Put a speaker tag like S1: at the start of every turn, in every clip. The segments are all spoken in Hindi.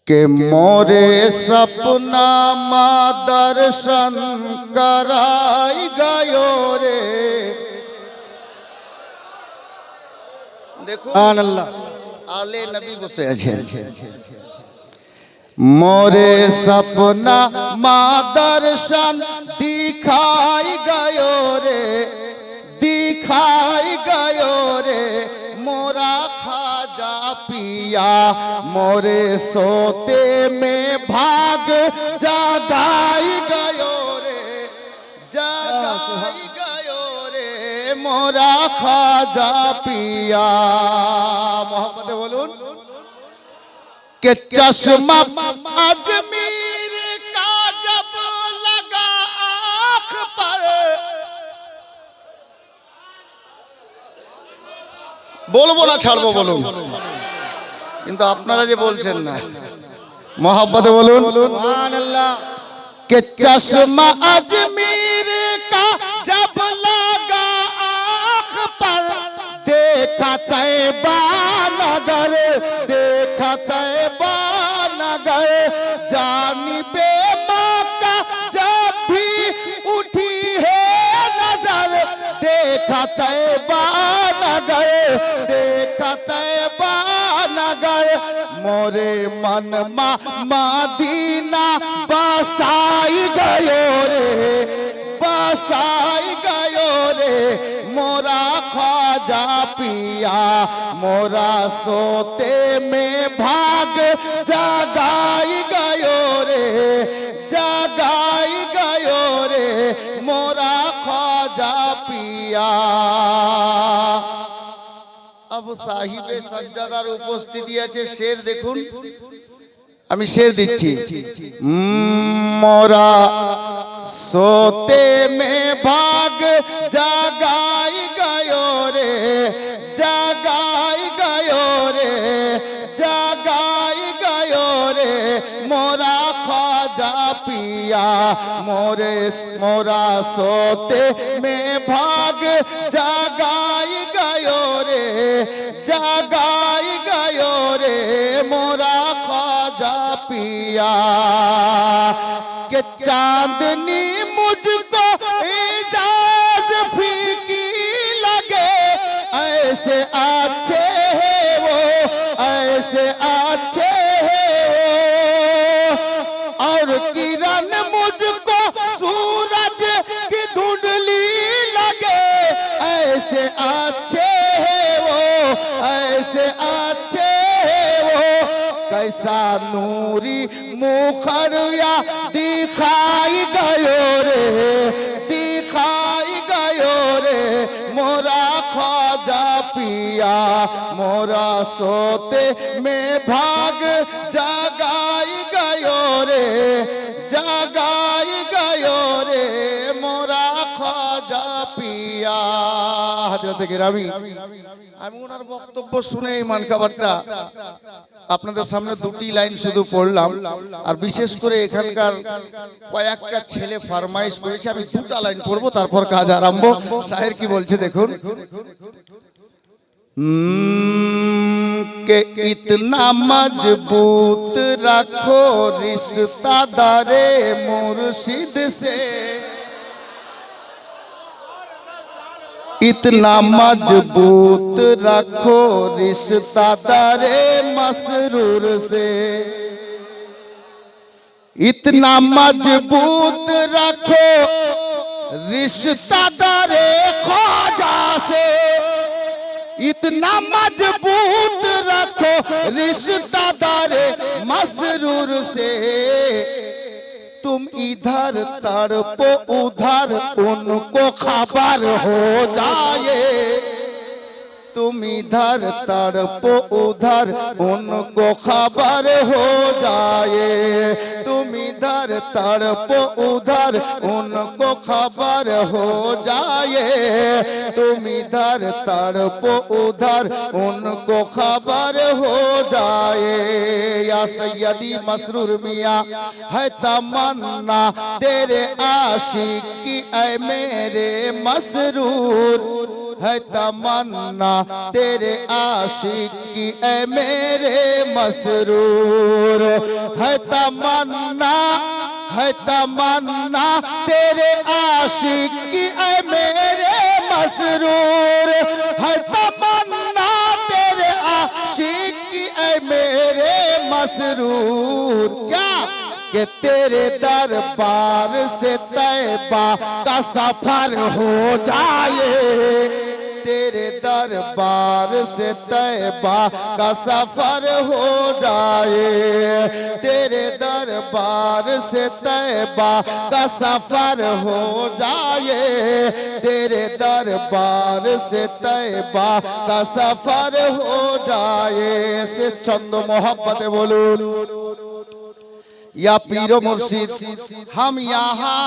S1: के मोरे सपना माँ दर्शन कराई गयो रे। देखो आले नबी बसे मोरे सपना माँ दर्शन दिखाई गयो रे, दिखाई गयो रे। मोरा खाजा पिया मोरे सोते में भाग जगाई गयो रे, जगाई गयो रे। मोरा खाजा पिया मोहम्मद बोलून के चश्मा अजमीर का जब लगा आँख पर, বলবো না ছাড়বো বলুন, কিন্তু আপনারা যে বলছেন না मोहब्बत बोलून सुभानअल्लाह। के चश्मा अजमीर का जब लगा आँख पर, देखा तैबा नगर, देखा तैबा नगर। जानिबे मक्का जब भी उठी है नजर, देखा तैबा नगर, देखा तैबा नगर। मोरे मन मा मदीना बसाई गयो रे, बसाई गयो रे। मोरा ख्वाजा पिया मोरा सोते में भाग जगाई गयो रे, जगाई गयो रे। मोरा ख्वाजा पिया। अब साहिबे सज्जादार उपस्थिति আছে शेर দেখুন, আমি शेर দিচ্ছি। मोरा सोते में भाग जगाई गयो रे, जगाई गयो रे, जगाई गयो रे। मोरा ख्वाजा पिया मोरे मोरा सोते में भाग जगाई गयो रे, जगाई गयो रे। मोरा ख्वाजा पिया के चांदनी मुझको इजाज फीकी लगे, ऐसे अच्छे है वो, ऐसे अच्छे है वो। और किरण मुझको सूरज की धुंधली लगे, ऐसे अच्छे है वो, ऐसे अच्छे है वो। कैसा नूरी मुखरिया दिखाई गयो रे, दिखाई गयो रे। मोरा ख्वाजा पिया मोरा सोते में भाग जगाई गयो रे, जगाई गयो रे। मोरा ख्वाजा पिया। हजरत गिरामी আমি ওনার বক্তব্য শুনে ইমান খাবারটা আপনাদের সামনে দুটি লাইন শুধু পড়লাম, আর বিশেষ করে এখানকার কয়েকটা ছেলে ফরমাইশ করেছে, আমি দুটো লাইন পড়বো তারপর কাজ আরম্ভ। শায়ের কি বলছে দেখুন। के इतना मजबूत रखो रिश्ता दारे मुर्शिद से, इतना मजबूत रखो रिश्ता दारे मसरूर से, इतना मजबूत रखो रिश्ता दारे ख्वाजा से, इतना मजबूत रखो रिश्ता दारे मसरूर से। तुम इधर तड़पो उधर उनको खबर हो जाए, तुम इधर तड़पो उधर उनको खबर हो जाए, तुम इधर तड़पो उधर उनको खबर हो जाए, तुम इधर तड़पो उधर उनको खबर हो जाए। या सैयदी मसरूर मियाँ है तमन्ना तेरे आशिक की ऐ मेरे मसरूर, है तमन्ना तेरे आशिक की ऐ मेरे मसरूर है तमन्ना तेरे आशिक की ऐ मेरे मसरूर है तमन्ना तेरे आशिक की ऐ मेरे मसरूर क्या कि तेरे दरबार से तैबा का सफर हो जाए तेरे दरबार से तैबा का सफर हो जाए तेरे दरबार से तैबा का सफर हो जाए तेरे दरबार से तैबा का सफर हो जाए शेष छंद मोहब्बत बोलून या पीरो मुर्शिद हम यहाँ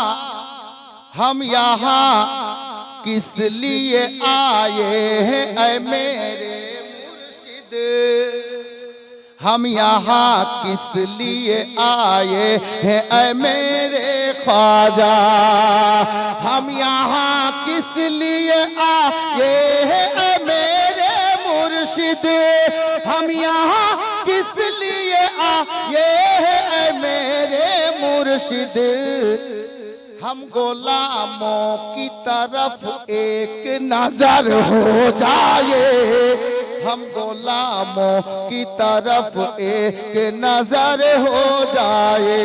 S1: किस लिए आए हैं ऐ मेरे मुर्शिद हम यहाँ किस लिए आए हैं ऐ मेरे ख्वाजा हम यहाँ किस लिए आए हैं ऐ मेरे मुर्शिद हम यहाँ किस लिए आए हैं ऐ मेरे मुर्शिद हम गुलामों की तरफ एक नजर हो जाए हम गुलामों की तरफ एक नजर हो जाए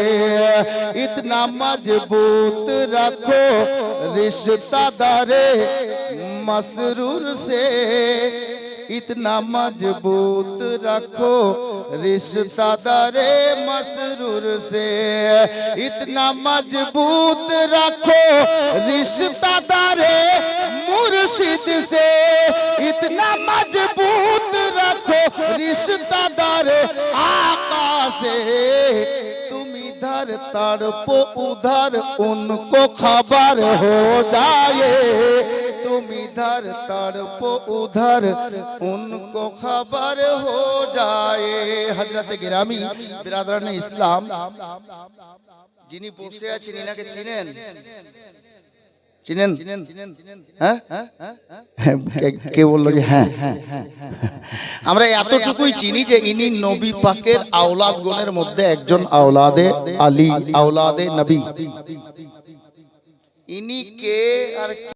S1: इतना मजबूत रखो रिश्ता दारे मसरूर से इतना मजबूत रखो रिश्ता दारे मसरूर से इतना मजबूत रखो रिश्ता दारे मुर्शिद से इतना मजबूत रखो रिश्ता दारे आका से तुम इधर तड़पो उधर उनको खबर हो जाए तुम इधर तड़पो उधर उनको खबर हो जाए हजरत गिरामी बिरादरान इस्लाम যিনি বসে আছেন ইনাকে চিনেন হ্যাঁ কে বললো যে হ্যাঁ আমরা এতটুকুই চিনি যে ইনি নবী পাকের আওলাদ গণের মধ্যে একজন আওলাদে আলী আওলাদে নবী ইনি কে আর